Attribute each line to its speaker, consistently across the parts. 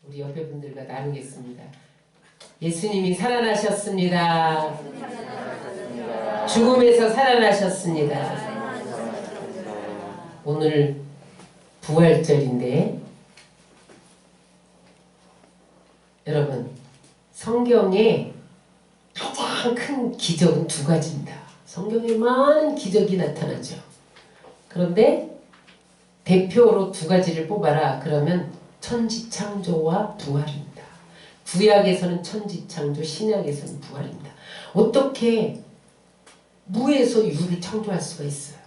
Speaker 1: 우리 옆에 분들과 나누겠습니다. 예수님이 살아나셨습니다. 죽음에서 살아나셨습니다. 오늘 부활절인데 여러분, 성경에 가장 큰 기적은 두 가지입니다. 성경에 많은 기적이 나타나죠. 그런데 대표로 두 가지를 뽑아라 그러면 천지창조와 부활입니다. 구약에서는 천지창조, 신약에서는 부활입니다. 어떻게 무에서 유를 창조할 수가 있어요?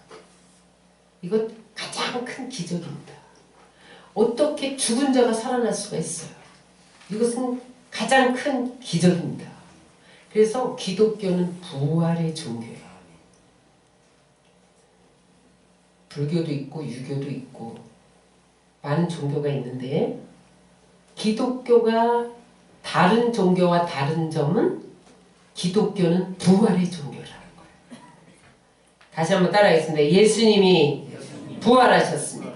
Speaker 1: 이것 가장 큰 기적입니다. 어떻게 죽은 자가 살아날 수가 있어요? 이것은 가장 큰 기적입니다. 그래서 기독교는 부활의 종교예요. 불교도 있고 유교도 있고 많은 종교가 있는데 기독교가 다른 종교와 다른 점은 기독교는 부활의 종교라는 거예요. 다시 한번 따라하겠습니다. 예수님이 부활하셨습니다.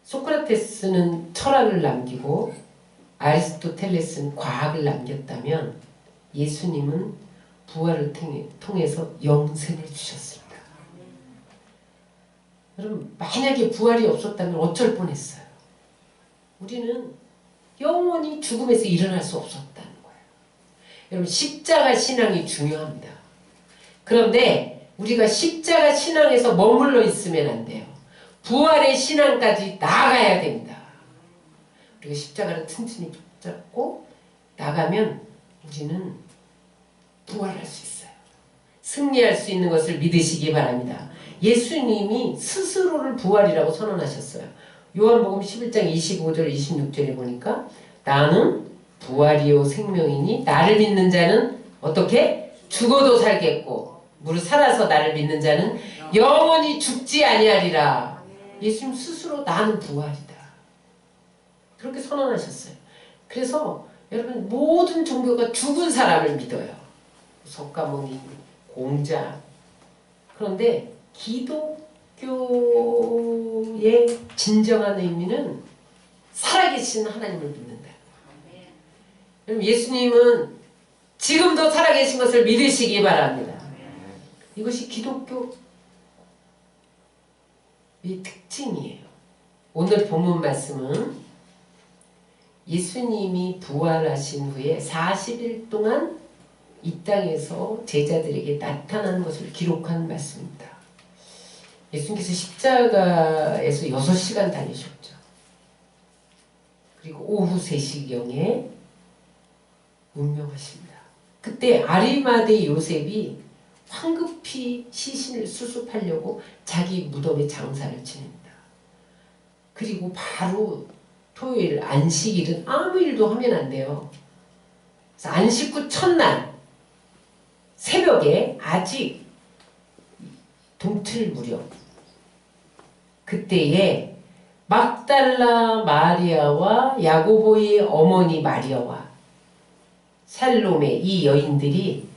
Speaker 1: 소크라테스는 철학을 남기고 아리스토텔레스는 과학을 남겼다면 예수님은 부활을 통해서 영생을 주셨습니다. 여러분, 만약에 부활이 없었다면 어쩔 뻔했어요? 우리는 영원히 죽음에서 일어날 수 없었다는 거예요. 여러분, 십자가 신앙이 중요합니다. 그런데 우리가 십자가 신앙에서 머물러 있으면 안 돼요. 부활의 신앙까지 나아가야 됩니다. 우리가 십자가를 튼튼히 붙잡고 나가면 우리는 부활할 수 있어요. 승리할 수 있는 것을 믿으시기 바랍니다. 예수님이 스스로를 부활이라고 선언하셨어요. 요한복음 11장 25절 26절에 보니까 나는 부활이요 생명이니 나를 믿는 자는 어떻게? 죽어도 살겠고 무릇 살아서 나를 믿는 자는 영원히 죽지 아니하리라. 예수님 스스로 나는 부활이다. 그렇게 선언하셨어요. 그래서 여러분, 모든 종교가 죽은 사람을 믿어요. 석가모니, 공자. 그런데 기독교의 진정한 의미는 살아계신 하나님을 믿는다. 여러분, 예수님은 지금도 살아계신 것을 믿으시기 바랍니다. 이것이 기독교의 특징이에요. 오늘 본문 말씀은 예수님이 부활하신 후에 40일 동안 이 땅에서 제자들에게 나타난 것을 기록한 말씀입니다. 예수님께서 십자가에서 6시간 다니셨죠. 그리고 오후 3시경에 운명하십니다. 그때 아리마대 요셉이 황급히 시신을 수습하려고 자기 무덤에 장사를 지냅니다. 그리고 바로 토요일 안식일은 아무 일도 하면 안 돼요. 그래서 안식 후 첫날 새벽에 아직 동틀 무렵 그때에 막달라 마리아와 야고보의 어머니 마리아와 살로메 이 여인들이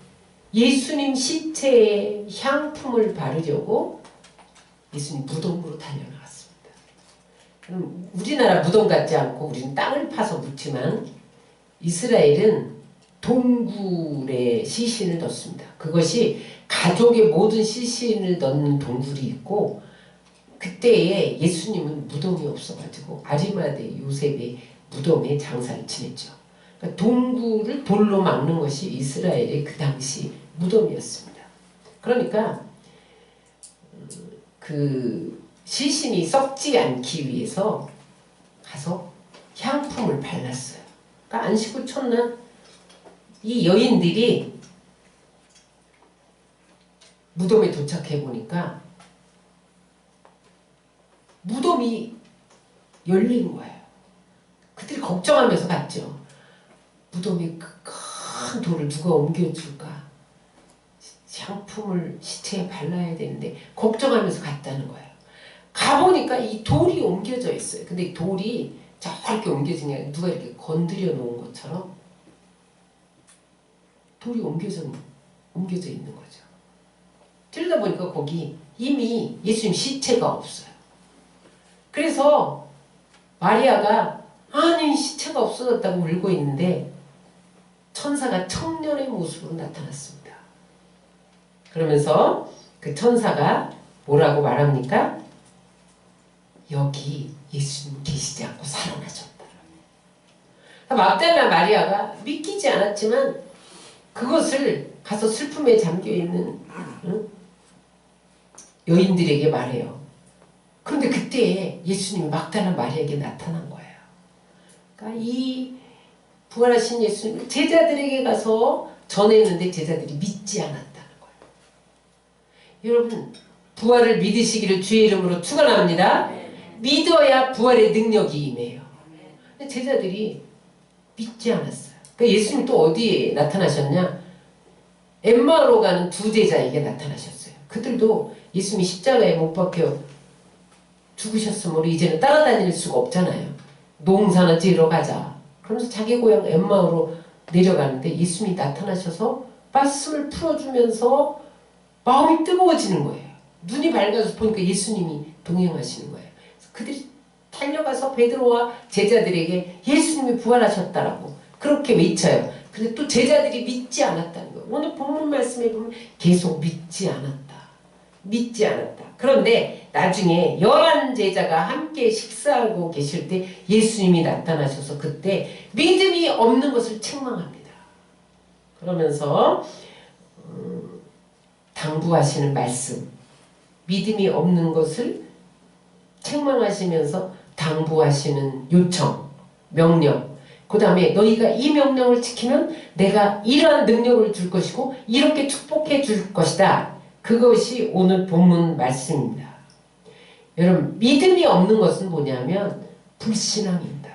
Speaker 1: 예수님 시체에 향품을 바르려고 예수님 무덤으로 달려나갔습니다. 그럼 우리나라 무덤 같지 않고 우리는 땅을 파서 묻지만 이스라엘은 동굴에 시신을 넣습니다. 그것이 가족의 모든 시신을 넣는 동굴이 있고 그때에 예수님은 무덤이 없어가지고 아리마대 요셉의 무덤에 장사를 지냈죠. 그러니까 동굴을 돌로 막는 것이 이스라엘의 그 당시 무덤이었습니다. 그러니까 그 시신이 썩지 않기 위해서 가서 향품을 발랐어요. 그러니까 안식 후 첫날 이 여인들이 무덤에 도착해 보니까 무덤이 열린 거예요. 그들이 걱정하면서 갔죠. 무덤에 그 큰 돌을 누가 옮겨줄까? 향품을 시체에 발라야 되는데 걱정하면서 갔다는 거예요. 가보니까 이 돌이 옮겨져 있어요. 근데 이 돌이 저렇게 옮겨진 게 아니라 누가 이렇게 건드려 놓은 것처럼 돌이 옮겨져 있는 거죠. 들여다보니까 거기 이미 예수님 시체가 없어요. 그래서 마리아가 아니 시체가 없어졌다고 울고 있는데 천사가 청년의 모습으로 나타났습니다. 그러면서 그 천사가 뭐라고 말합니까? 여기 예수님 계시지 않고 살아나셨다. 막달라 마리아가 믿기지 않았지만 그것을 가서 슬픔에 잠겨있는 여인들에게 말해요. 그런데 그때 예수님이 막달라 마리아에게 나타난 거예요. 그러니까 이 부활하신 예수님을 제자들에게 가서 전했는데 제자들이 믿지 않았다는 거예요. 여러분 부활을 믿으시기를 주의 이름으로 축원합니다. 믿어야 부활의 능력이 임해요. 근데 제자들이 믿지 않았어요. 그러니까 예수님이 또 어디에 나타나셨냐? 엠마오로 가는 두 제자에게 나타나셨어요. 그들도 예수님이 십자가에 못 박혀 죽으셨으면 우리 이제는 따라다닐 수가 없잖아요. 농사나 지으러 가자. 그러면서 자기 고향 엠마오로 내려가는데 예수님이 나타나셔서 말씀을 풀어주면서 마음이 뜨거워지는 거예요. 눈이 밝아서 보니까 예수님이 동행하시는 거예요. 그래서 그들이 달려가서 베드로와 제자들에게 예수님이 부활하셨다라고 그렇게 외쳐요. 근데 또 제자들이 믿지 않았다는 거예요. 오늘 본문 말씀에 보면 계속 믿지 않았다. 믿지 않았다. 그런데 나중에 11제자가 함께 식사하고 계실 때 예수님이 나타나셔서 그때 믿음이 없는 것을 책망합니다. 그러면서 당부하시는 말씀, 믿음이 없는 것을 책망하시면서 당부하시는 요청, 명령, 그 다음에 너희가 이 명령을 지키면 내가 이러한 능력을 줄 것이고 이렇게 축복해 줄 것이다. 그것이 오늘 본문 말씀입니다. 여러분 믿음이 없는 것은 뭐냐면 불신앙입니다.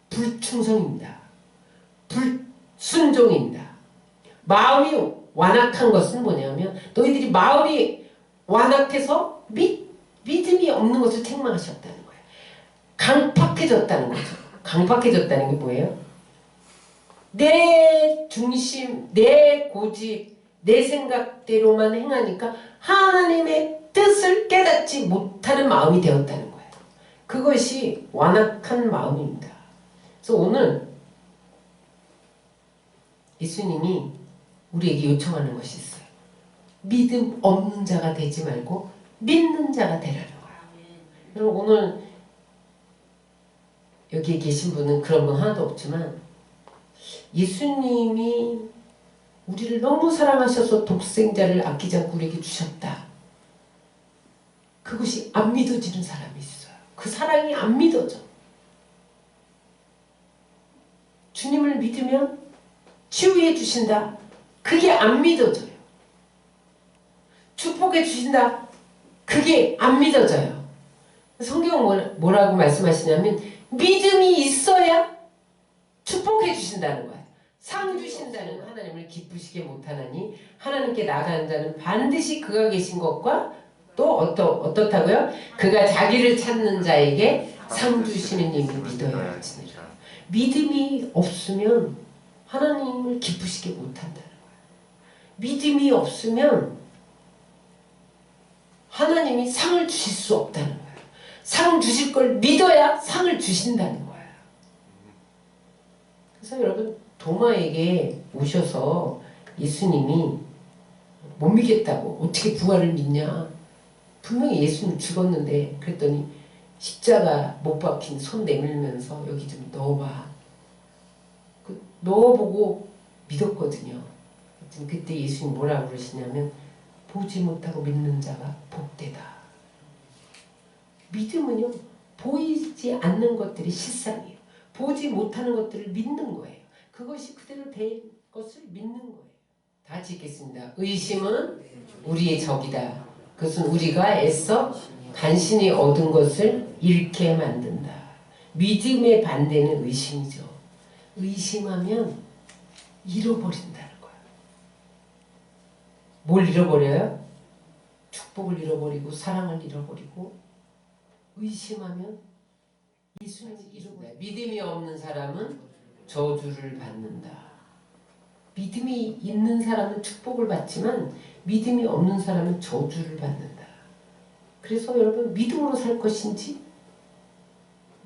Speaker 1: 불충성입니다. 불순종입니다. 마음이 완악한 것은 뭐냐면 너희들이 마음이 완악해서 믿음이 없는 것을 책망하셨다는 거예요. 강팍해졌다는 거죠. 강팍해졌다는 게 뭐예요? 내 중심, 내 고집, 내 생각대로만 행하니까 하나님의 뜻을 깨닫지 못하는 마음이 되었다는 거예요. 그것이 완악한 마음입니다. 그래서 오늘 예수님이 우리에게 요청하는 것이 있어요. 믿음 없는 자가 되지 말고 믿는 자가 되라는 거예요. 여러분 오늘 여기에 계신 분은 그런 분 하나도 없지만 예수님이 우리를 너무 사랑하셔서 독생자를 아끼지 않고 우리에게 주셨다. 그것이 안 믿어지는 사람이 있어요. 그 사랑이 안 믿어져. 주님을 믿으면 치유해 주신다. 그게 안 믿어져요. 축복해 주신다. 그게 안 믿어져요. 성경은 뭐라고 말씀하시냐면 믿음이 있어야 축복해 주신다는 거예요. 상 주신다는 하나님을 기쁘시게 못하나니 하나님께 나가는 자는 반드시 그가 계신 것과 또 어떻다고요? 그가 자기를 찾는 자에게 상 주시는 이를 믿어야 하지니라. 믿음이 없으면 하나님을 기쁘시게 못한다는 거예요. 믿음이 없으면 하나님이 상을 주실 수 없다는 거예요. 상 주실 걸 믿어야 상을 주신다는 거예요. 그래서 여러분 도마에게 오셔서 예수님이 못 믿겠다고 어떻게 부활을 믿냐. 분명히 예수님 죽었는데 그랬더니 십자가 못 박힌 손 내밀면서 여기 좀 넣어봐. 넣어보고 믿었거든요. 그때 예수님 뭐라고 그러시냐면 보지 못하고 믿는 자가 복되다. 믿음은요 보이지 않는 것들이 실상이에요. 보지 못하는 것들을 믿는 거예요. 그것이 그대로 된 것을 믿는 거예요. 다 같이 읽겠습니다. 의심은 우리의 적이다. 그것은 우리가 애써 간신히 얻은 것을 잃게 만든다. 믿음의 반대는 의심이죠. 의심하면 잃어버린다는 거예요. 뭘 잃어버려요? 축복을 잃어버리고 사랑을 잃어버리고 의심하면 예수님을 잃어버려요. 믿음이 없는 사람은 저주를 받는다. 믿음이 있는 사람은 축복을 받지만 믿음이 없는 사람은 저주를 받는다. 그래서 여러분 믿음으로 살 것인지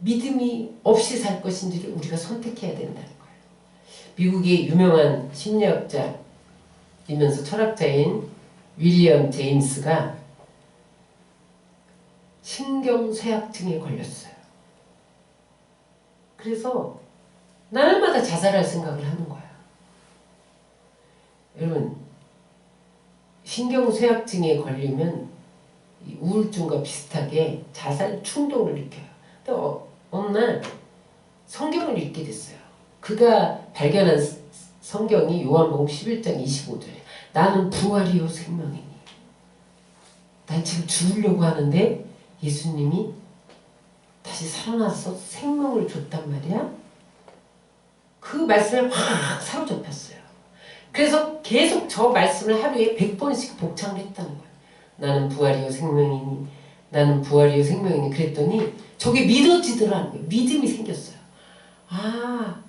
Speaker 1: 믿음이 없이 살 것인지를 우리가 선택해야 된다는 거예요. 미국의 유명한 심리학자이면서 철학자인 윌리엄 제임스가 신경쇠약증에 걸렸어요. 그래서 날마다 자살할 생각을 하는 거야. 여러분, 신경쇠약증에 걸리면 우울증과 비슷하게 자살 충동을 느껴요. 근데 어느 날 성경을 읽게 됐어요. 그가 발견한 성경이 요한복음 11장 25절에 나는 부활이요 생명이니. 난 지금 죽으려고 하는데 예수님이 다시 살아나서 생명을 줬단 말이야. 그 말씀에 확 사로잡혔어요. 그래서 계속 저 말씀을 하루에 100번씩 복창을 했다는 거예요. 나는 부활이요 생명이니, 나는 부활이요 생명이니. 그랬더니 저게 믿어지더라는 거예요. 믿음이 생겼어요. 아,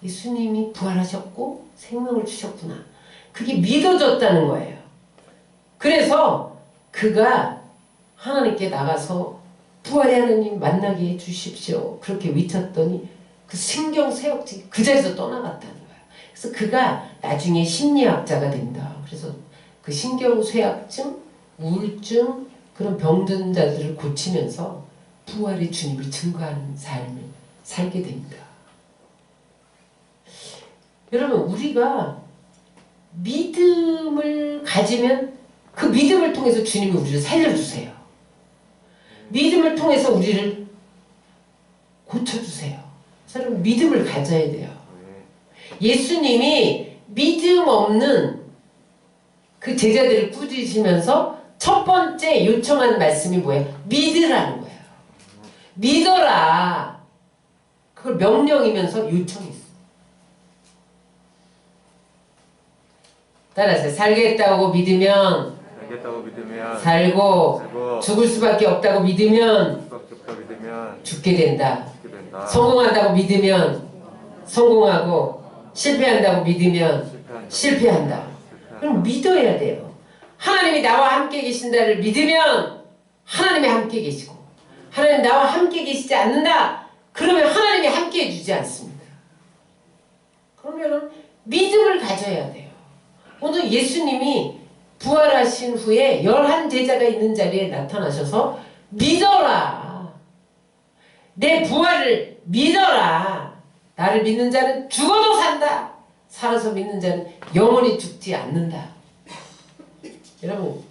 Speaker 1: 예수님이 부활하셨고 생명을 주셨구나. 그게 믿어졌다는 거예요. 그래서 그가 하나님께 나가서 부활의 하나님 만나게 해주십시오. 그렇게 외쳤더니 그 신경쇠약증이 그 자리에서 떠나갔다는 거예요. 그래서 그가 나중에 심리학자가 된다. 그래서 그 신경쇠약증, 우울증, 그런 병든 자들을 고치면서 부활의 주님을 증거하는 삶을 살게 됩니다. 여러분, 우리가 믿음을 가지면 그 믿음을 통해서 주님이 우리를 살려주세요. 믿음을 통해서 우리를 고쳐주세요. 여러분, 믿음을 가져야 돼요. 예수님이 믿음 없는 그 제자들을 꾸짖으시면서 첫 번째 요청한 말씀이 뭐예요? 믿으라는 거예요. 믿어라. 그걸 명령이면서 요청했어요. 따라서 살겠다고 믿으면 살고 죽을 수밖에 없다고 믿으면 죽게 된다. 성공한다고 믿으면 성공하고 실패한다고 믿으면 실패한다. 그럼 믿어야 돼요. 하나님이 나와 함께 계신다를 믿으면 하나님이 함께 계시고, 하나님 나와 함께 계시지 않는다 그러면 하나님이 함께 해주지 않습니다. 그러면 믿음을 가져야 돼요. 오늘 예수님이 부활하신 후에 11제자가 있는 자리에 나타나셔서 믿어라. 내 부활을 믿어라. 나를 믿는 자는 죽어도 산다. 살아서 믿는 자는 영원히 죽지 않는다. 여러분,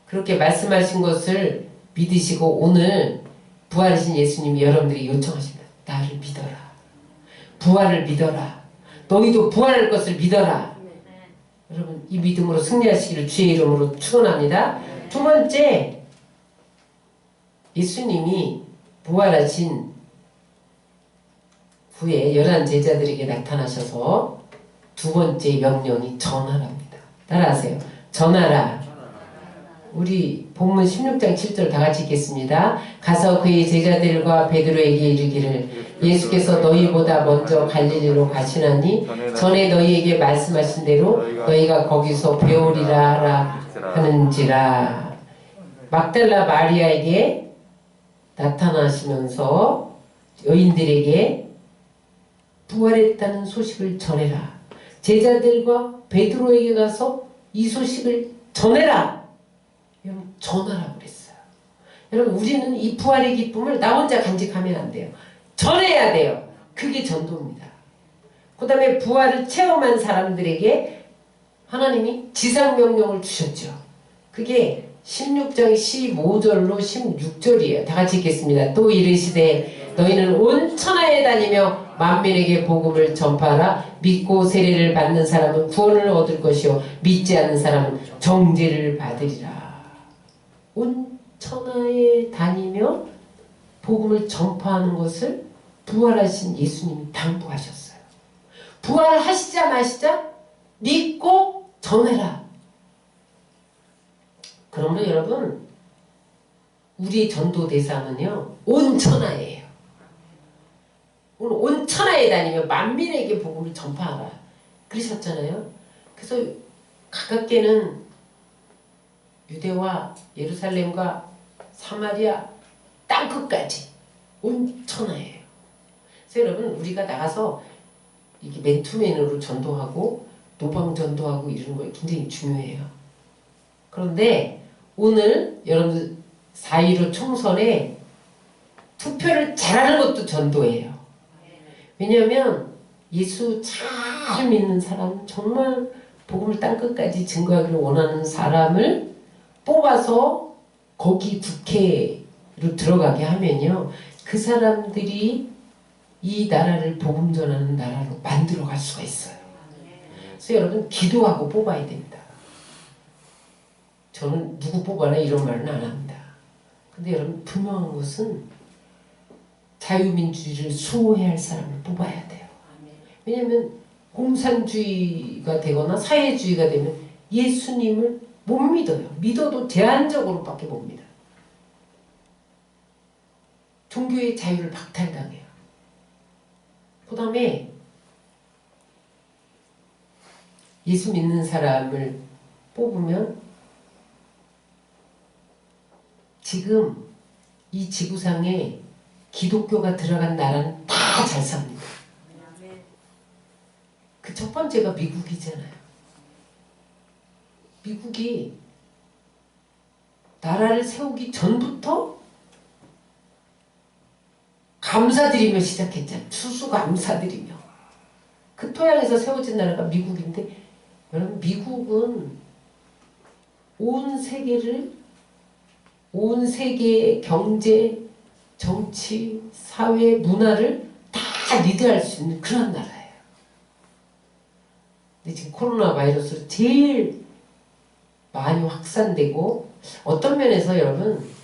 Speaker 1: 그렇게 말씀하신 것을 믿으시고 오늘 부활하신 예수님이 여러분들이 요청하십니다. 나를 믿어라. 부활을 믿어라. 너희도 부활할 것을 믿어라. 여러분, 이 믿음으로 승리하시기를 주의 이름으로 축원합니다. 두 번째, 예수님이 부활하신 후에 11제자들에게 나타나셔서 두 번째 명령이 전하랍니다. 따라하세요. 전하라. 우리 본문 16장 7절 다 같이 읽겠습니다. 가서 그의 제자들과 베드로에게 이르기를 예수께서 너희보다 먼저 갈릴리로 가시나니 전에 너희에게 말씀하신 대로 너희가 거기서 배우리라 하라 하는지라. 막달라 마리아에게 나타나시면서 여인들에게 부활했다는 소식을 전해라. 제자들과 베드로에게 가서 이 소식을 전해라. 여러분, 전하라고 그랬어요. 여러분, 우리는 이 부활의 기쁨을 나 혼자 간직하면 안 돼요. 전해야 돼요. 그게 전도입니다. 그 다음에 부활을 체험한 사람들에게 하나님이 지상명령을 주셨죠. 그게 16장 15절로 16절이에요. 다 같이 읽겠습니다. 또 이르시되 너희는 온 천하에 다니며 만민에게 복음을 전파하라. 믿고 세례를 받는 사람은 구원을 얻을 것이요 믿지 않는 사람은 정죄를 받으리라. 온 천하에 다니며 복음을 전파하는 것을 부활하신 예수님이 당부하셨어요. 부활하시자 마시자 믿고 전해라. 그러면 여러분, 우리의 전도 대상은요 온 천하예요. 오늘 온 천하에 다니며 만민에게 복음을 전파하라 그러셨잖아요. 그래서 가깝게는 유대와 예루살렘과 사마리아 땅끝까지 온 천하에 우리가 나가서 이게 맨투맨으로 전도하고 노방 전도하고 이런 거 굉장히 중요해요. 그런데 오늘 여러분들 4.15 총선에 투표를 잘하는 것도 전도예요. 왜냐하면 예수 잘 믿는 사람, 정말 복음을 땅끝까지 증거하기를 원하는 사람을 뽑아서 거기 국회로 들어가게 하면요, 그 사람들이 이 나라를 복음 전하는 나라로 만들어갈 수가 있어요. 그래서 여러분 기도하고 뽑아야 됩니다. 저는 누구 뽑아라 이런 말은 안 합니다. 근데 여러분 분명한 것은 자유민주주의를 수호해야 할 사람을 뽑아야 돼요. 왜냐하면 공산주의가 되거나 사회주의가 되면 예수님을 못 믿어요. 믿어도 제한적으로 밖에 못 믿어요. 종교의 자유를 박탈당해요. 그 다음에 예수 믿는 사람을 뽑으면 지금 이 지구상에 기독교가 들어간 나라는 다 잘 삽니다. 그 첫 번째가 미국이잖아요. 미국이 나라를 세우기 전부터 감사드리며 시작했잖아요. 추수감사드리며. 그 토양에서 세워진 나라가 미국인데, 여러분 미국은 온 세계의 경제, 정치, 사회, 문화를 다 리드할 수 있는 그런 나라예요. 근데 지금 코로나 바이러스로 제일 많이 확산되고, 어떤 면에서 여러분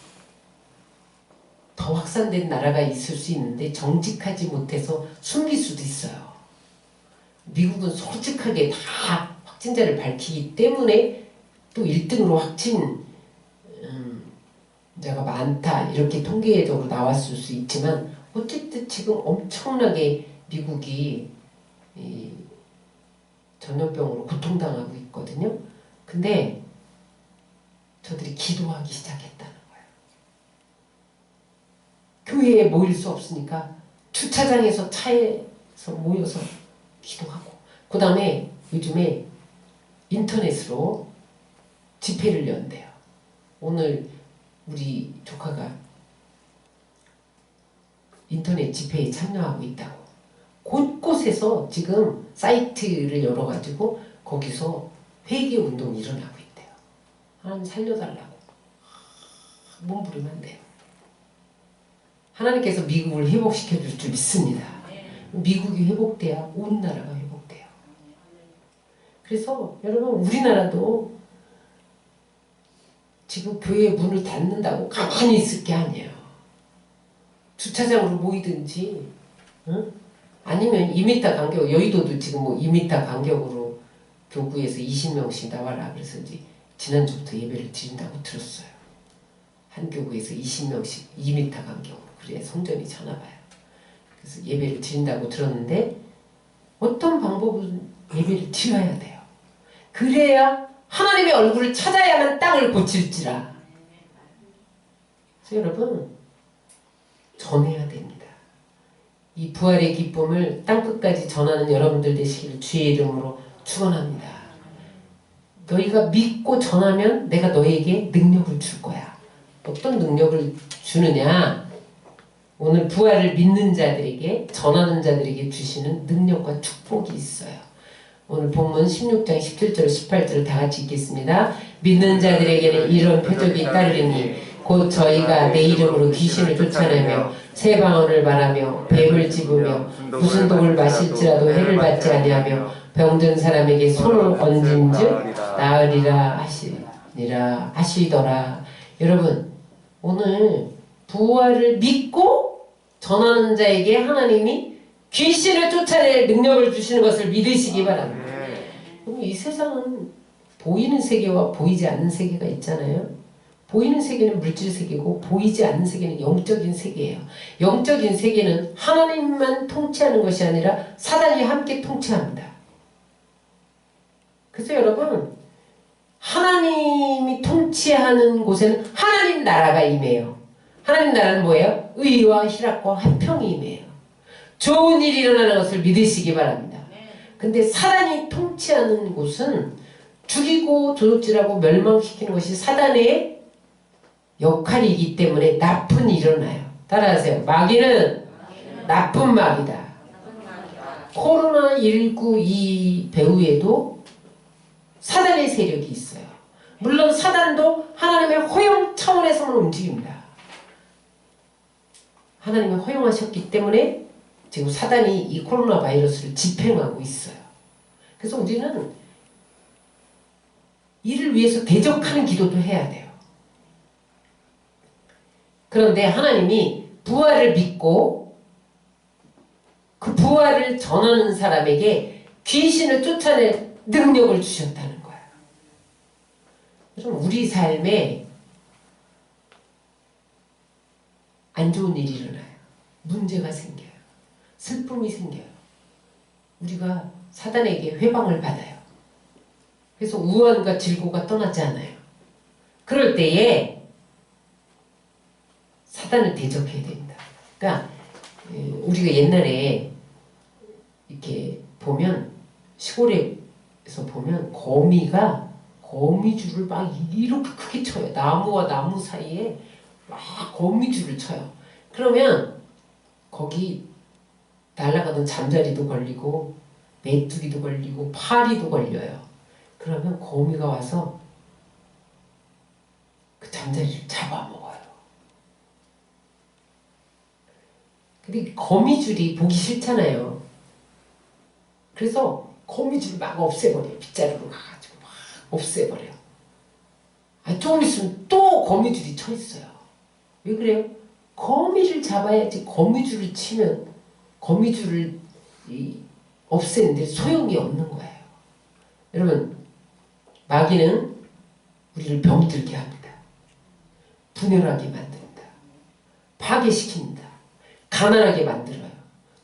Speaker 1: 더 확산된 나라가 있을 수 있는데 정직하지 못해서 숨길 수도 있어요. 미국은 솔직하게 다 확진자를 밝히기 때문에 또 1등으로 확진자가 많다 이렇게 통계적으로 나왔을 수 있지만, 어쨌든 지금 엄청나게 미국이 이 전염병으로 고통당하고 있거든요. 근데 저들이 기도하기 시작했다는 거예요. 교회에 모일 수 없으니까 주차장에서 차에서 모여서 기도하고, 그 다음에 요즘에 인터넷으로 집회를 연대요. 오늘 우리 조카가 인터넷 집회에 참여하고 있다고. 곳곳에서 지금 사이트를 열어가지고 거기서 회개 운동이 일어나고 있대요. 하나님 살려달라고 몸부림면 안 돼요. 하나님께서 미국을 회복시켜 줄 줄 믿습니다. 미국이 회복돼야 온 나라가 회복돼요. 그래서 여러분 우리나라도 지금 교회 문을 닫는다고 가만히 있을 게 아니에요. 주차장으로 모이든지, 응? 아니면 2m 간격, 여의도도 지금 뭐 2m 간격으로 교구에서 20명씩 나와라 그래서 이제 지난주부터 예배를 드린다고 들었어요. 한 교구에서 20명씩 2m 간격으로, 그래야 성전이 차나봐요. 그래서 예배를 드린다고 들었는데, 어떤 방법은 예배를 드려야 돼요. 그래야 하나님의 얼굴을 찾아야만 땅을 고칠지라. 그래서 여러분 전해야 됩니다. 이 부활의 기쁨을 땅끝까지 전하는 여러분들 되시기를 주의 이름으로 축원합니다. 너희가 믿고 전하면 내가 너희에게 능력을 줄 거야. 어떤 능력을 주느냐? 오늘 부활을 믿는 자들에게, 전하는 자들에게 주시는 능력과 축복이 있어요. 오늘 본문 16장 17절 18절을 다 같이 읽겠습니다. 믿는 자들에게는 이런 표적이 따르리니 곧 저희가 내 이름으로 귀신을 쫓아내며 새 방언을 말하며 뱀을 집으며 무슨 독을 마실지라도 해를 받지 아니하며 병든 사람에게 손을 얹은즉 나으리라 하시더라. 여러분 오늘 부활을 믿고 전하는 자에게 하나님이 귀신을 쫓아낼 능력을 주시는 것을 믿으시기 바랍니다. 그럼 이 세상은 보이는 세계와 보이지 않는 세계가 있잖아요. 보이는 세계는 물질 세계고 보이지 않는 세계는 영적인 세계예요. 영적인 세계는 하나님만 통치하는 것이 아니라 사단이 함께 통치합니다. 그래서 여러분 하나님이 통치하는 곳에는 하나님 나라가 임해요. 하나님 나라는 뭐예요? 의와 희락과 화평이 임해요. 좋은 일이 일어나는 것을 믿으시기 바랍니다. 근데 사단이 통치하는 곳은 죽이고 도둑질하고 멸망시키는 것이 사단의 역할이기 때문에 나쁜 일이 일어나요. 따라하세요. 마귀는 나쁜 마귀다. 코로나19 이 배후에도 사단의 세력이 있어요. 물론 사단도 하나님의 허용 차원에서만 움직입니다. 하나님이 허용하셨기 때문에 지금 사단이 이 코로나 바이러스를 집행하고 있어요. 그래서 우리는 이를 위해서 대적하는 기도도 해야 돼요. 그런데 하나님이 부활을 믿고 그 부활을 전하는 사람에게 귀신을 쫓아낼 능력을 주셨다는 거예요. 그럼 우리 삶에 안 좋은 일이 일어나요. 문제가 생겨요. 슬픔이 생겨요. 우리가 사단에게 회방을 받아요. 그래서 우환과 질고가 떠나지 않아요. 그럴 때에 사단을 대적해야 됩니다. 그러니까 우리가 옛날에 이렇게 보면 시골에서 보면 거미줄을 막 이렇게 크게 쳐요. 나무와 나무 사이에 막 거미줄을 쳐요. 그러면 거기 날아가던 잠자리도 걸리고 메뚜기도 걸리고 파리도 걸려요. 그러면 거미가 와서 그 잠자리를 잡아먹어요. 근데 거미줄이 보기 싫잖아요. 그래서 거미줄을 막 없애버려요. 빗자루로 가가지고 막 없애버려요. 조금 있으면 또 거미줄이 쳐 있어요. 왜 그래요? 거미를 잡아야지. 거미줄을 치면 거미줄을 없애는데 소용이 없는 거예요. 여러분, 마귀는 우리를 병들게 합니다. 분열하게 만듭니다. 파괴시킵니다. 가난하게 만들어요.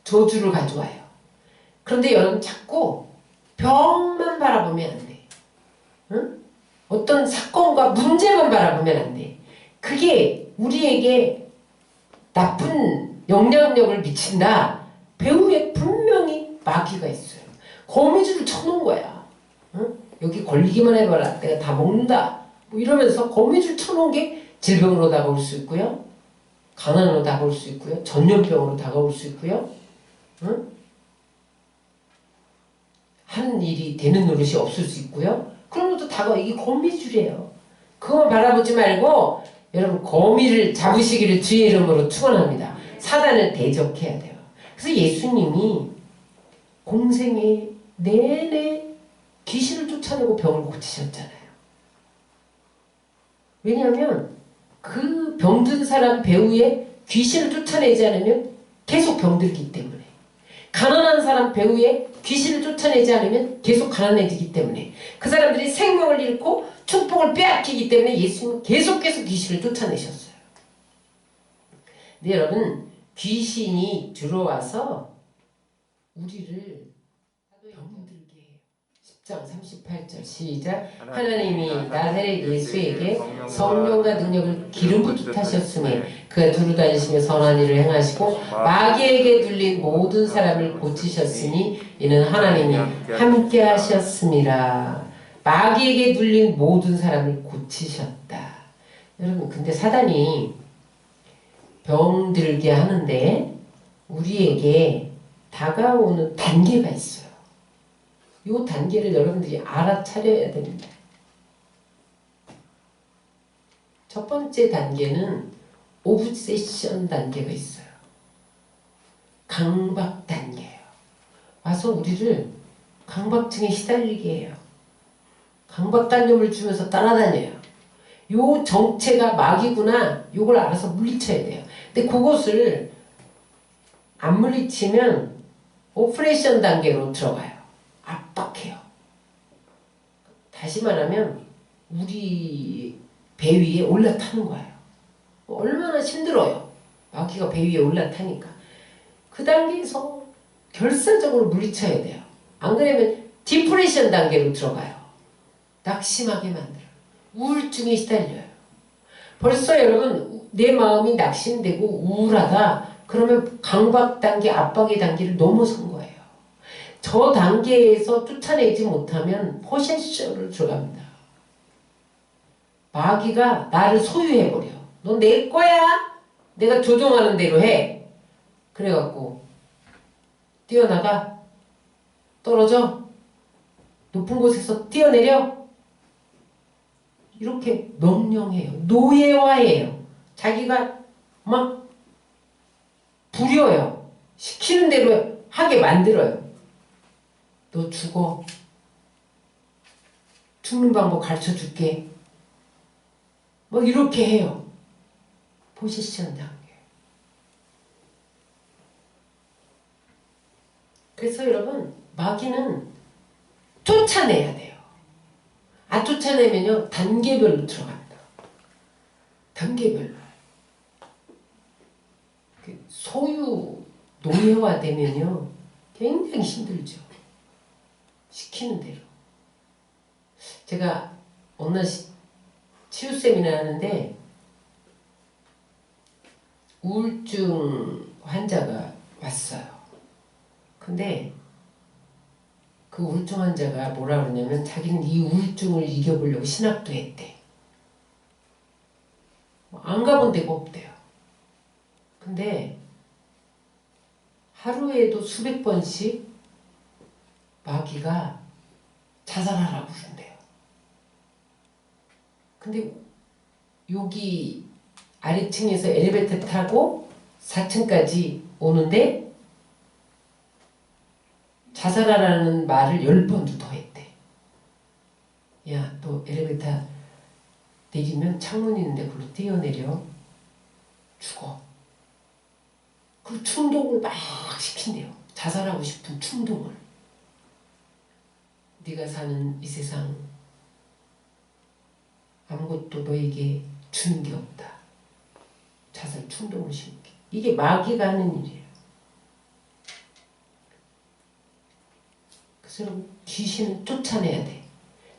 Speaker 1: 저주를 가져와요. 그런데 여러분 자꾸 병만 바라보면 안 돼. 응? 어떤 사건과 문제만 바라보면 안 돼. 그게 우리에게 나쁜 영향력을 미친다. 배후에 분명히 마귀가 있어요. 거미줄을 쳐놓은 거야. 응? 여기 걸리기만 해봐라. 내가 다 먹는다. 뭐 이러면서 거미줄 쳐놓은 게 질병으로 다가올 수 있고요. 가난으로 다가올 수 있고요. 전염병으로 다가올 수 있고요. 응? 하는 일이 되는 노릇이 없을 수 있고요. 그런 것도 다가와. 이게 거미줄이에요. 그거 바라보지 말고 여러분 거미를 잡으시기를 주의 이름으로 축원합니다. 사단을 대적해야 돼요. 그래서 예수님이 공생애 내내 귀신을 쫓아내고 병을 고치셨잖아요. 왜냐하면 그 병든 사람 배후에 귀신을 쫓아내지 않으면 계속 병들기 때문에, 가난한 사람 배후에 귀신을 쫓아내지 않으면 계속 가난해지기 때문에, 그 사람들이 생명을 잃고 축복을 빼앗기기 때문에 예수님은 계속해서 귀신을 쫓아내셨어요. 근데 여러분, 귀신이 들어와서 우리를 병들게 해요. 10장 38절 시작. 하나님이 나사렛 예수에게 성령과 능력을 기름 부탁하셨으니 그가 두루 다니시며 선한 일을 행하시고 마귀에게 눌린 모든 사람을 고치셨으니 이는 하나님이 함께 하셨습니다. 마귀에게 눌린 모든 사람을 고치셨다. 여러분, 근데 사단이 병들게 하는데 우리에게 다가오는 단계가 있어요. 이 단계를 여러분들이 알아차려야 됩니다. 첫 번째 단계는 오브세션 단계가 있어요. 강박 단계예요. 와서 우리를 강박증에 시달리게 해요. 강박관념을 주면서 따라다녀요. 요 정체가 마귀구나. 요걸 알아서 물리쳐야 돼요. 근데 그것을 안 물리치면 오퍼레이션 단계로 들어가요. 압박해요. 다시 말하면 우리 배 위에 올라타는 거예요. 얼마나 힘들어요. 마귀가 배 위에 올라타니까. 그 단계에서 결사적으로 물리쳐야 돼요. 안 그러면 디프레션 단계로 들어가요. 낙심하게 만들어요. 우울증에 시달려요. 벌써 여러분 내 마음이 낙심되고 우울하다. 그러면 강박 단계, 압박의 단계를 넘어선 거예요. 저 단계에서 쫓아내지 못하면 포센셜을 들어갑니다. 마귀가 나를 소유해버려. 너 내 거야. 내가 조종하는 대로 해. 그래갖고 뛰어나가. 떨어져. 높은 곳에서 뛰어내려. 이렇게 명령해요. 노예화해요. 자기가 막 부려요. 시키는 대로 하게 만들어요. 너 죽어. 죽는 방법 가르쳐줄게. 뭐 이렇게 해요. 포지션 단계. 그래서 여러분 마귀는 쫓아내야 돼요. 안 쫓아내면요 단계별로 들어갑니다. 단계별로. 소유 노예화 되면요 굉장히 힘들죠. 시키는 대로. 제가 어느 날 치유 세미나 하는데 우울증 환자가 왔어요. 근데 그 우울증 환자가 뭐라 그러냐면 자기는 이 우울증을 이겨보려고 신학도 했대. 안 가본 데가 없대요. 근데 하루에도 수백 번씩 마귀가 자살하라고 그런대요. 근데 여기 아래층에서 엘리베이터 타고 4층까지 오는데 자살하라는 말을 10번도 더 했대. 야, 너 엘리베이터 내리면 창문 있는데 그걸로 뛰어내려. 죽어. 그 충동을 막 시킨대요. 자살하고 싶은 충동을. 네가 사는 이 세상 아무것도 너에게 주는 게 없다. 자살 충동을 심게. 이게 마귀가 하는 일이에요. 그래서 여러분 귀신을 쫓아내야 돼.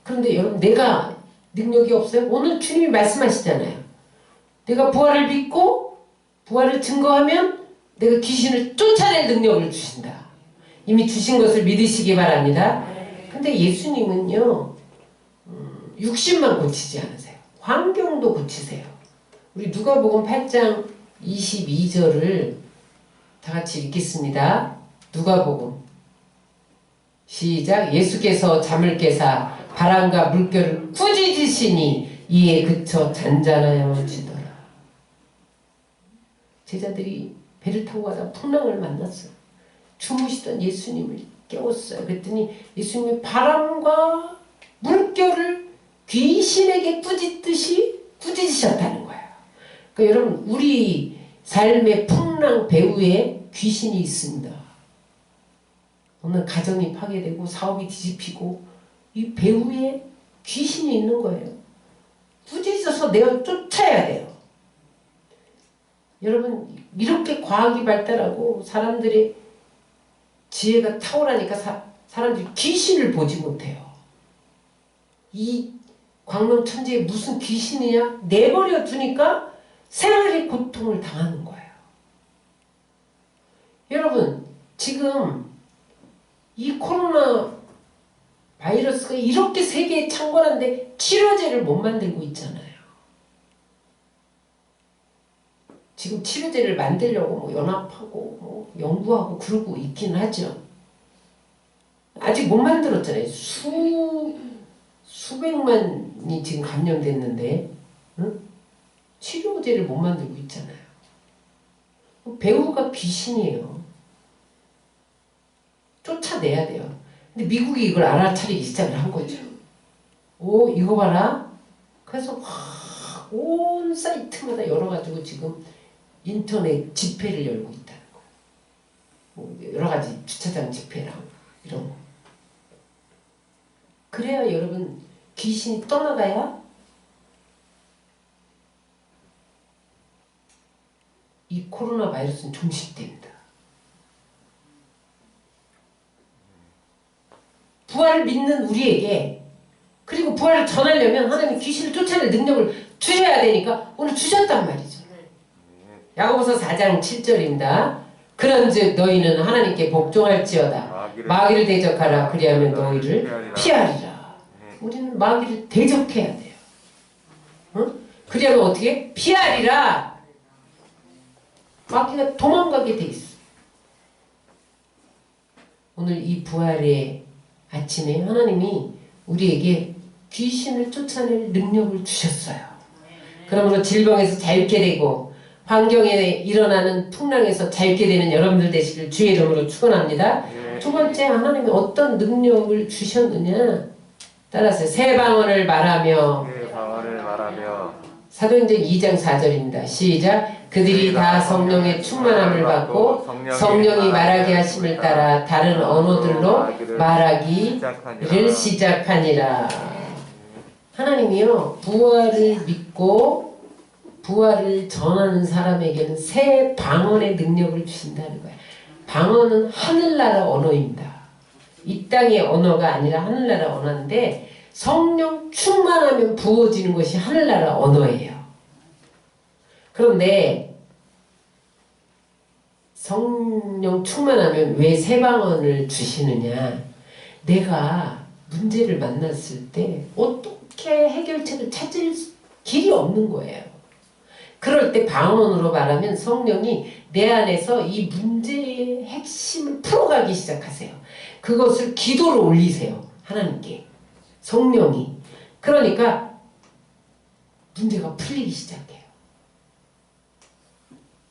Speaker 1: 그런데 여러분 내가 능력이 없어요? 오늘 주님이 말씀하시잖아요. 내가 부활을 믿고 부활을 증거하면 내가 귀신을 쫓아낼 능력을 주신다. 이미 주신 것을 믿으시기 바랍니다. 근데 예수님은요 육신만 고치지 않으세요. 환경도 고치세요. 우리 누가복음 8장 22절을 다 같이 읽겠습니다. 누가복음 시작. 예수께서 잠을 깨사 바람과 물결을 꾸짖으시니 이에 그쳐 잔잔하여지더라. 제자들이 배를 타고 가다 풍랑을 만났어요. 주무시던 예수님을 깨웠어요. 그랬더니 예수님이 바람과 물결을 귀신에게 꾸짖듯이 꾸짖으셨다는 거예요. 그러니까 여러분 우리 삶의 풍랑 배후에 귀신이 있습니다. 오늘 가정이 파괴되고 사업이 뒤집히고 이 배후에 귀신이 있는 거예요. 꾸짖어서 내가 쫓아야 돼요. 여러분 이렇게 과학이 발달하고 사람들의 지혜가 탁월하니까 사람들이 귀신을 보지 못해요. 이 광명천지에 무슨 귀신이냐? 내버려 두니까 생활의 고통을 당하는 거예요. 여러분 지금 이 코로나 바이러스가 이렇게 세계에 창궐한데 치료제를 못 만들고 있잖아요. 지금 치료제를 만들려고 뭐 연합하고 뭐 연구하고 그러고 있긴 하죠. 아직 못 만들었잖아요. 수백만이 지금 감염됐는데 응? 치료제를 못 만들고 있잖아요. 배우가 귀신이에요. 쫓아내야 돼요. 근데 미국이 이걸 알아차리기 시작을 한 거죠. 오 이거 봐라. 그래서 온 사이트마다 열어가지고 지금 인터넷 집회를 열고 있다는 거예요. 뭐 여러 가지 주차장 집회랑 이런 거. 그래야 여러분 귀신이 떠나가야 이 코로나 바이러스는 종식됩니다. 부활을 믿는 우리에게 그리고 부활을 전하려면 하나님이 귀신을 쫓아낼 능력을 주셔야 되니까 오늘 주셨단 말이죠. 야고보서 4장 7절입니다. 그런즉 너희는 하나님께 복종할지어다. 마귀를 대적하라. 그리하면 너희를 피하리라. 우리는 마귀를 대적해야 돼요. 응? 그리하면 어떻게? 피하리라. 마귀가 도망가게 돼 있어. 오늘 이 부활의 아침에 하나님이 우리에게 귀신을 쫓아낼 능력을 주셨어요. 그러므로 질병에서 자유케 되고 환경에 일어나는 풍랑에서 자유케 되는 여러분들 되시길 주의 이름으로 축원합니다. 두 번째, 하나님이 어떤 능력을 주셨느냐? 따라서 새 방언을 말하며 사도행전 2장 4절입니다. 시작. 그들이 다 성령의 충만함을 받고 성령이 말하게 하심을 따라 다른 언어들로 말하기를 시작하니라. 하나님이요, 부활을 믿고 부활을 전하는 사람에게는 새 방언의 능력을 주신다는 거예요. 방언은 하늘나라 언어입니다. 이 땅의 언어가 아니라 하늘나라 언어인데 성령 충만하면 부어지는 것이 하늘나라 언어예요. 그런데 성령 충만하면 왜 새 방언을 주시느냐? 내가 문제를 만났을 때 어떻게 해결책을 찾을 길이 없는 거예요. 그럴 때 방언으로 말하면 성령이 내 안에서 이 문제의 핵심을 풀어가기 시작하세요. 그것을 기도로 올리세요. 하나님께. 성령이. 그러니까 문제가 풀리기 시작해요.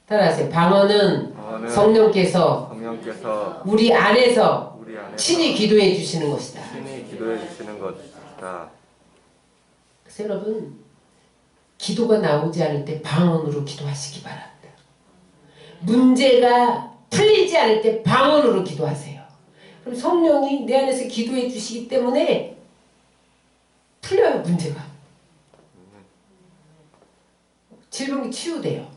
Speaker 1: 따라하세요. 방언은 성령께서 우리 안에서 친히 기도해 주시는 것이다. 그래서 여러분, 기도가 나오지 않을 때 방언으로 기도하시기 바랍니다. 문제가 풀리지 않을 때 방언으로 기도하세요. 그럼 성령이 내 안에서 기도해 주시기 때문에 풀려요, 문제가. 질병이 치유돼요.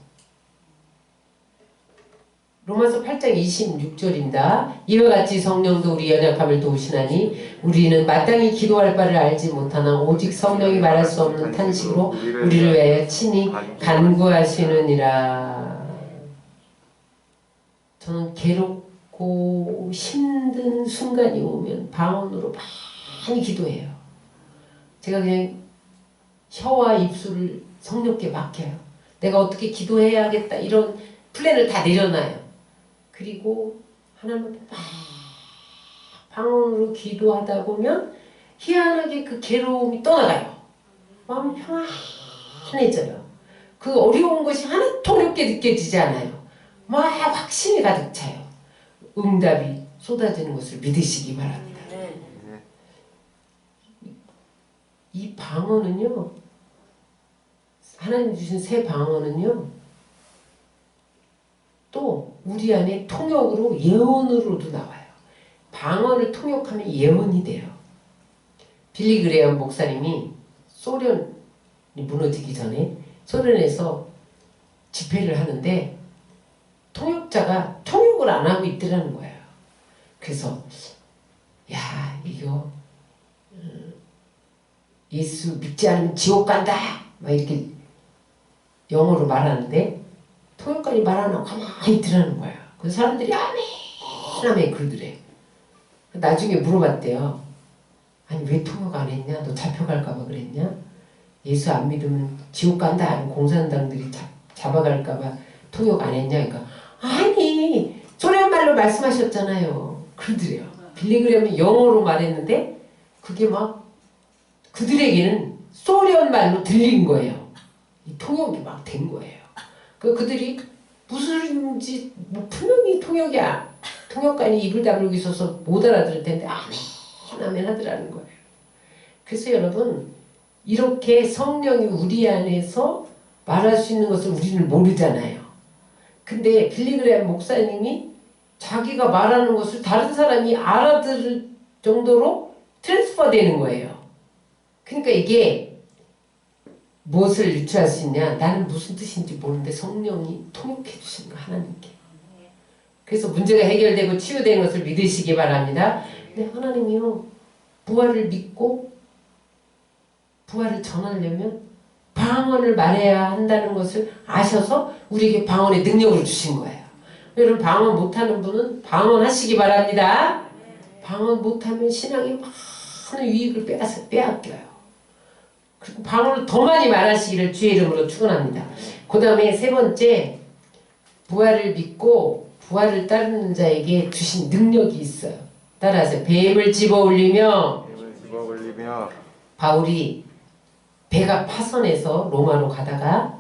Speaker 1: 로마서 8장 26절입니다. 이와 같이 성령도 우리 연약함을 도우시나니 우리는 마땅히 기도할 바를 알지 못하나 오직 성령이 말할 수 없는 탄식으로 우리를 위하여 친히 간구하시느니라. 저는 괴롭고 힘든 순간이 오면 방언으로 많이 기도해요. 제가 그냥 혀와 입술을 성령께 맡겨요. 내가 어떻게 기도해야겠다 이런 플랜을 다 내려놔요. 그리고 하나님한테 막 방언으로 기도하다 보면 희한하게 그 괴로움이 떠나가요. 마음이 평안해져요. 그 어려운 것이 하나도 어렵게 느껴지지 않아요. 막 확신이 가득 차요. 응답이 쏟아지는 것을 믿으시기 바랍니다. 이 방언은요, 하나님 주신 새 방언은요, 또 우리 안에 통역으로 예언으로도 나와요. 방언을 통역하면 예언이 돼요. 빌리 그레엄 목사님이 소련이 무너지기 전에 소련에서 집회를 하는데 통역자가 통역을 안 하고 있더라는 거예요. 그래서 야, 이거 예수 믿지 않으면 지옥 간다 막 이렇게 영어로 말하는데 통역관이 말하는 가만히 있더라는 거야. 그 사람들이 아멘 아멘 그러더래. 나중에 물어봤대요. 아니 왜 통역 안 했냐? 너 잡혀갈까봐 그랬냐? 예수 안 믿으면 지옥 간다. 공산당들이 잡아갈까봐 통역 안 했냐? 그러니까 아니 소련말로 말씀하셨잖아요. 그러더래요. 빌리그램은 영어로 말했는데 그게 막 그들에게는 소련말로 들린 거예요. 이 통역이 막 된 거예요. 그들이 무슨지 뭐 분명히 통역관이 입을 다물고 있어서 못 알아들을 텐데 아멘 아멘 하더라는 거예요. 그래서 여러분, 이렇게 성령이 우리 안에서 말할 수 있는 것을 우리는 모르잖아요. 근데 빌리그레엄 목사님이 자기가 말하는 것을 다른 사람이 알아들을 정도로 트랜스퍼 되는 거예요. 그러니까 이게 무엇을 유추할 수 있냐? 나는 무슨 뜻인지 모르는데 성령이 통역해 주시는 거, 하나님께. 그래서 문제가 해결되고 치유되는 것을 믿으시기 바랍니다. 근데 하나님이요, 부활을 믿고 부활을 전하려면 방언을 말해야 한다는 것을 아셔서 우리에게 방언의 능력을 주신 거예요. 여러분 방언 못하는 분은 방언하시기 바랍니다. 방언 못하면 신앙에 많은 유익을 빼앗겨요. 그리고 방언을 더 많이 말하시기를 주의 이름으로 축원합니다. 그 다음에 세 번째, 부활을 믿고 부활을 따르는 자에게 주신 능력이 있어요. 따라하세요. 뱀을 집어올리며 바울이 배가 파선해서 로마로 가다가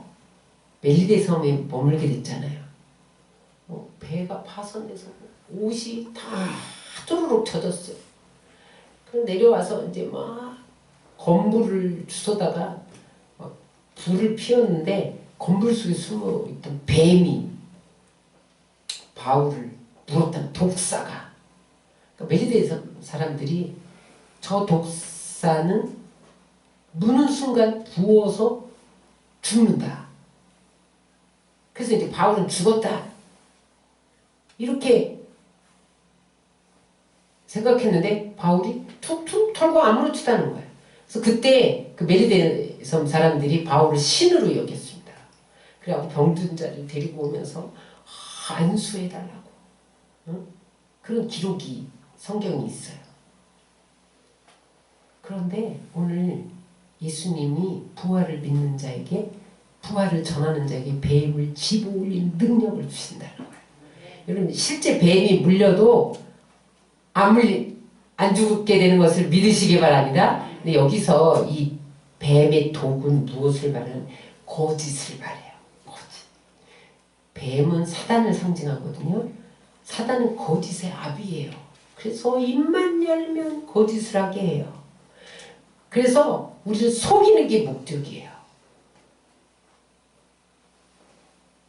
Speaker 1: 멜리데 섬에 머물게 됐잖아요. 배가 파선해서 옷이 다 뚜루룩 젖었어요. 그럼 내려와서 이제 막 건불을 주워다가 불을 피웠는데 건불 속에 숨어있던 뱀이 바울을 물었다는 독사가. 그러니까 멜리데 사람들이 저 독사는 무는 순간 부어서 죽는다. 그래서 이제 바울은 죽었다. 이렇게 생각했는데 바울이 툭툭 털고 아무렇지도 않은 거예요. 그래서 그때 그 멜리데 섬 사람들이 바울을 신으로 여겼습니다. 그래갖고 병든 자를 데리고 오면서 안수해달라고. 응? 그런 기록이 성경에 있어요. 그런데 오늘 예수님이 부활을 믿는 자에게, 부활을 전하는 자에게 뱀을 집어올린 능력을 주신다는 거예요. 여러분 실제 뱀이 물려도 안 죽게 되는 것을 믿으시기 바랍니다. 근데 여기서 이 뱀의 독은 무엇을 말하는? 거짓을 말해요. 거짓. 뱀은 사단을 상징하거든요. 사단은 거짓의 아비예요. 그래서 입만 열면 거짓을 하게 해요. 그래서 우리를 속이는 게 목적이에요.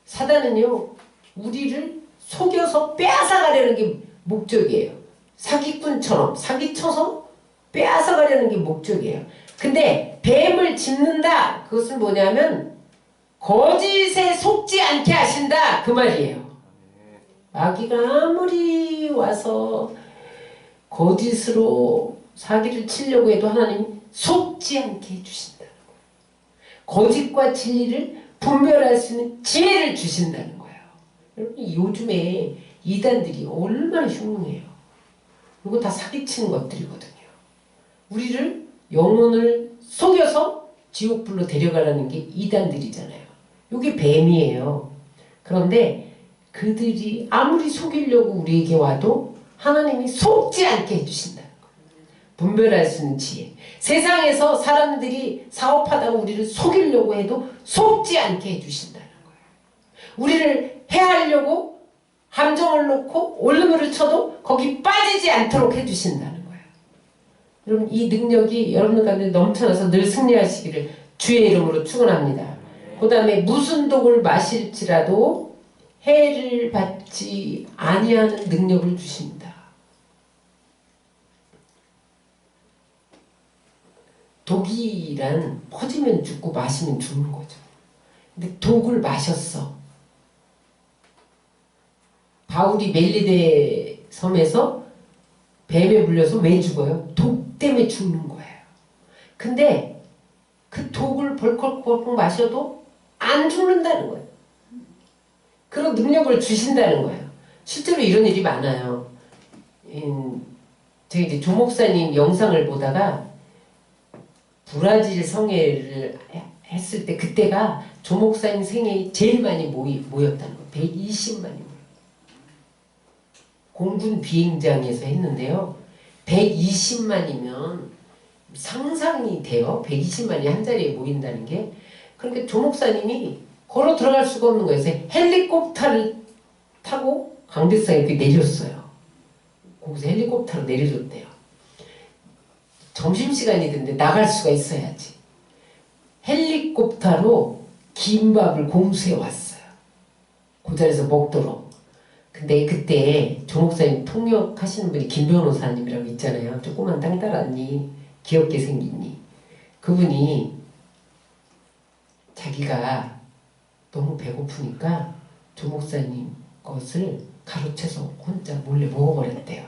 Speaker 1: 사단은요, 우리를 속여서 빼앗아가려는 게 목적이에요. 사기꾼처럼 사기쳐서 빼앗아가려는 게 목적이에요. 근데 뱀을 짚는다, 그것은 뭐냐면 거짓에 속지 않게 하신다, 그 말이에요. 마귀가 아무리 와서 거짓으로 사기를 치려고 해도 하나님 속지 않게 해주신다는 거예요. 거짓과 진리를 분별할 수 있는 지혜를 주신다는 거예요. 여러분 요즘에 이단들이 얼마나 흉흉해요. 이거 다 사기치는 것들이거든요. 우리를 영혼을 속여서 지옥불로 데려가라는 게 이단들이잖아요. 이게 뱀이에요. 그런데 그들이 아무리 속이려고 우리에게 와도 하나님이 속지 않게 해주신다는 거예요. 분별할 수 있는 지혜. 세상에서 사람들이 사업하다가 우리를 속이려고 해도 속지 않게 해주신다는 거예요. 우리를 해하려고 함정을 놓고 올무를 쳐도 거기 빠지지 않도록 해주신다는 거예요. 여러분 이 능력이 여러분 가운데 넘쳐나서 늘 승리하시기를 주의 이름으로 축원합니다. 그 다음에 무슨 독을 마실지라도 해를 받지 아니하는 능력을 주십니다. 독이란 퍼지면 죽고 마시면 죽는 거죠. 근데 독을 마셨어. 바울이 멜리데 섬에서 뱀에 물려서 왜 죽어요? 독 때문에 죽는 거예요. 근데 그 독을 벌컥벌컥 마셔도 안 죽는다는 거예요. 그런 능력을 주신다는 거예요. 실제로 이런 일이 많아요. 제가 이제 조 목사님 영상을 보다가 브라질 성회를 했을 때 그때가 조 목사님 생애에 제일 많이 모였다는 거예요. 120만이 모였어요. 공군 비행장에서 했는데요. 120만이면 상상이 돼요. 120만이 한 자리에 모인다는 게. 그러니까 조 목사님이 걸어 들어갈 수가 없는 거예요. 그래서 헬리콥터를 타고 강대상에 이렇게 내렸어요. 거기서 헬리콥터로 내려줬대요. 점심시간이 됐는데 나갈 수가 있어야지. 헬리콥터로 김밥을 공수해 왔어요. 그 자리에서 먹도록. 근데 그때 조 목사님 통역하시는 분이 김 변호사님이라고 있잖아요. 조그만 땅따라니 귀엽게 생기니. 그분이 자기가 너무 배고프니까 조 목사님 것을 가로채서 혼자 몰래 먹어버렸대요.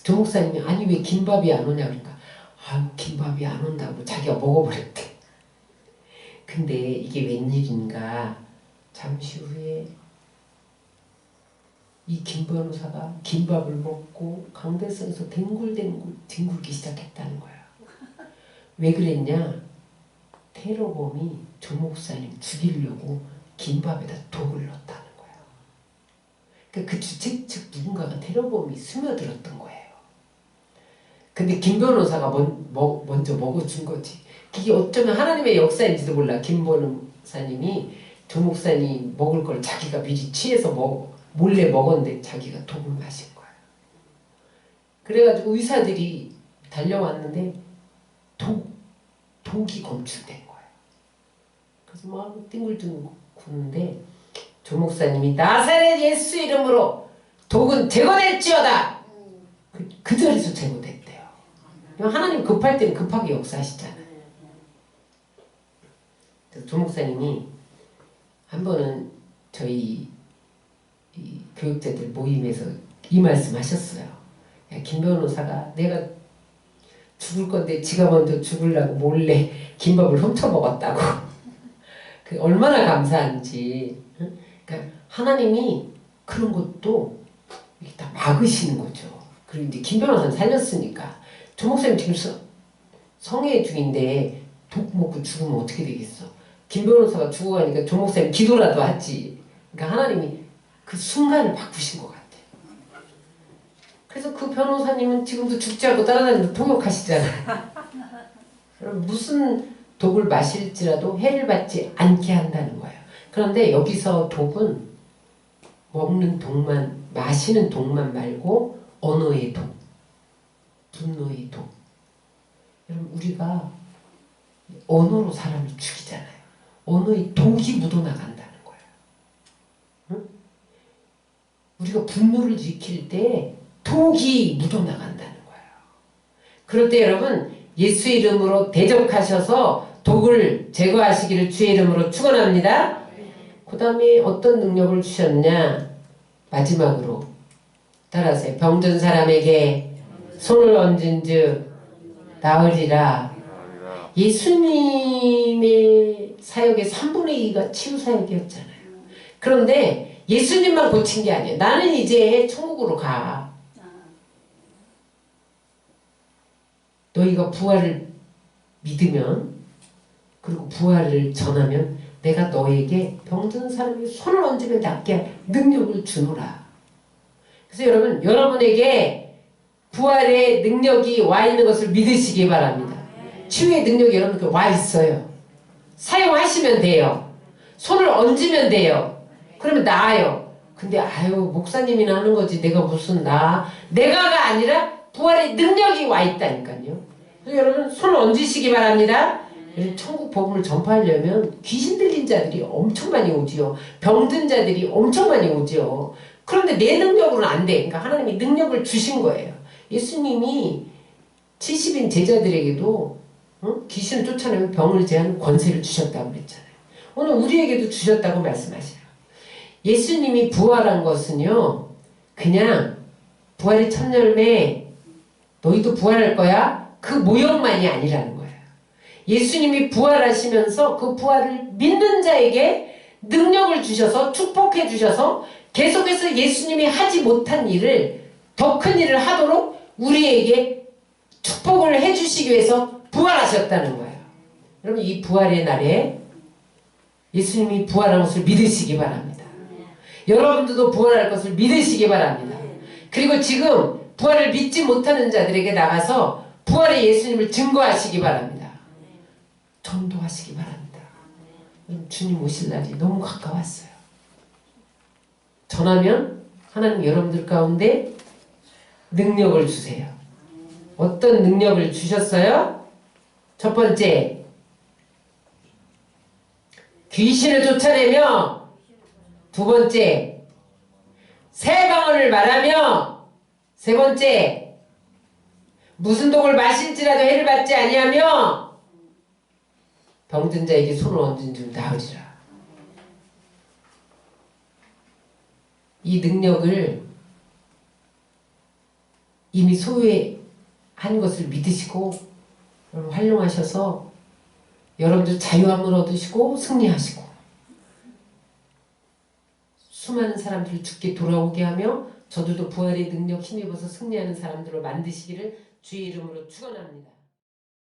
Speaker 1: 조 목사님이 아니 왜 김밥이 안 오냐 그러니까 아유 김밥이 안 온다고 자기가 먹어버렸대. 근데 이게 웬일인가 잠시 후에 이 김 변호사가 김밥을 먹고 강대성에서 뒹굴뒹굴 뒹굴기 시작했다는 거야. 왜 그랬냐? 테러범이 조 목사님 죽이려고 김밥에다 독을 넣었다는 거야. 그러니까 그 주최 측 누군가가 테러범이 스며들었던 거예요. 근데 김 변호사가 먼저 먹어준 거지. 그게 어쩌면 하나님의 역사인지도 몰라. 김 변호사님이 조 목사님 먹을 걸 자기가 미리 취해서 몰래 먹었는데 자기가 독을 마신 거야. 그래가지고 의사들이 달려왔는데 독이 검출된 거야. 그래서 막 띵글띵글 구는데 조 목사님이 나사렛 예수 이름으로 독은 제거될지어다. 그 자리에서 제거됐대요. 하나님 급할 때는 급하게 역사하시잖아요. 그래서 조 목사님이 한 번은 저희 이 교육자들 모임에서 이 말씀 하셨어요. 야, 김 변호사가 내가 죽을 건데 지가 먼저 죽으려고 몰래 김밥을 훔쳐 먹었다고. 그 얼마나 감사한지. 그러니까 하나님이 그런 것도 이렇게 다 막으시는 거죠. 그리고 이제 김 변호사는 살렸으니까 조 목사님 지금 성애 중인데 독 먹고 죽으면 어떻게 되겠어? 김 변호사가 죽어가니까 조 목사님 기도라도 하지. 그러니까 하나님이 그 순간을 바꾸신 것 같아요. 그래서 그 변호사님은 지금도 죽지 않고 따라다니면서 통역하시잖아요. 그럼 무슨 독을 마실지라도 해를 받지 않게 한다는 거예요. 그런데 여기서 독은 먹는 독만, 마시는 독만 말고 언어의 독, 분노의 독. 여러분 우리가 언어로 사람을 죽이잖아요. 언어의 독이 묻어나간다는 거예요. 응? 우리가 분노를 지킬 때 독이 묻어나간다는 거예요. 그럴 때 여러분 예수 이름으로 대적하셔서 독을 제거하시기를 주의 이름으로 축원합니다. 그 다음에 어떤 능력을 주셨냐? 마지막으로 따라하세요. 병든 사람에게 손을 얹은즉 나으리라. 예수님의 사역의 3분의 2가 치유 사역이었잖아요. 그런데 예수님만 고친 게 아니에요. 나는 이제 천국으로 가. 너희가 부활을 믿으면 그리고 부활을 전하면 내가 너에게 병든 사람이 손을 얹으면 낫게 할 능력을 주노라. 그래서 여러분, 여러분에게 부활의 능력이 와 있는 것을 믿으시기 바랍니다. 치유의 능력이 여러분께 와 있어요. 사용하시면 돼요. 손을 얹으면 돼요. 그러면 나아요. 근데 아유 목사님이나 하는 거지 내가 무슨 내가가 아니라 부활의 능력이 와 있다니까요. 그래서 여러분 손을 얹으시기 바랍니다. 천국 복음을 전파하려면 귀신 들린 자들이 엄청 많이 오지요. 병든 자들이 엄청 많이 오지요. 그런데 내 능력으로는 안 돼. 그러니까 하나님이 능력을 주신 거예요. 예수님이 70인 제자들에게도 귀신을 쫓아내면 병을 제하는 권세를 주셨다고 그랬잖아요. 오늘 우리에게도 주셨다고 말씀하셔요. 예수님이 부활한 것은요. 그냥 부활의 첫 열매 너희도 부활할 거야? 그 모형만이 아니라는 거예요. 예수님이 부활하시면서 그 부활을 믿는 자에게 능력을 주셔서 축복해 주셔서 계속해서 예수님이 하지 못한 일을 더 큰 일을 하도록 우리에게 축복을 해주시기 위해서 부활하셨다는 거예요. 여러분 이 부활의 날에 예수님이 부활한 것을 믿으시기 바랍니다. 여러분들도 부활할 것을 믿으시기 바랍니다. 그리고 지금 부활을 믿지 못하는 자들에게 나가서 부활의 예수님을 증거하시기 바랍니다. 전도하시기 바랍니다. 주님 오실 날이 너무 가까웠어요. 전하면 하나님 여러분들 가운데 능력을 주세요. 어떤 능력을 주셨어요? 첫 번째, 귀신을 쫓아내며, 두 번째, 새 방언을 말하며, 세 번째, 무슨 독을 마실지라도 해를 받지 아니하며 병든 자에게 손을 얹은 줄 나으리라. 이 능력을 이미 소유한 것을 믿으시고 활용하셔서 여러분들 자유함을 얻으시고 승리하시고 수많은 사람들을 죽게 돌아오게 하며 저들도 부활의 능력 힘입어서 승리하는 사람들로 만드시기를 주의 이름으로 축원합니다.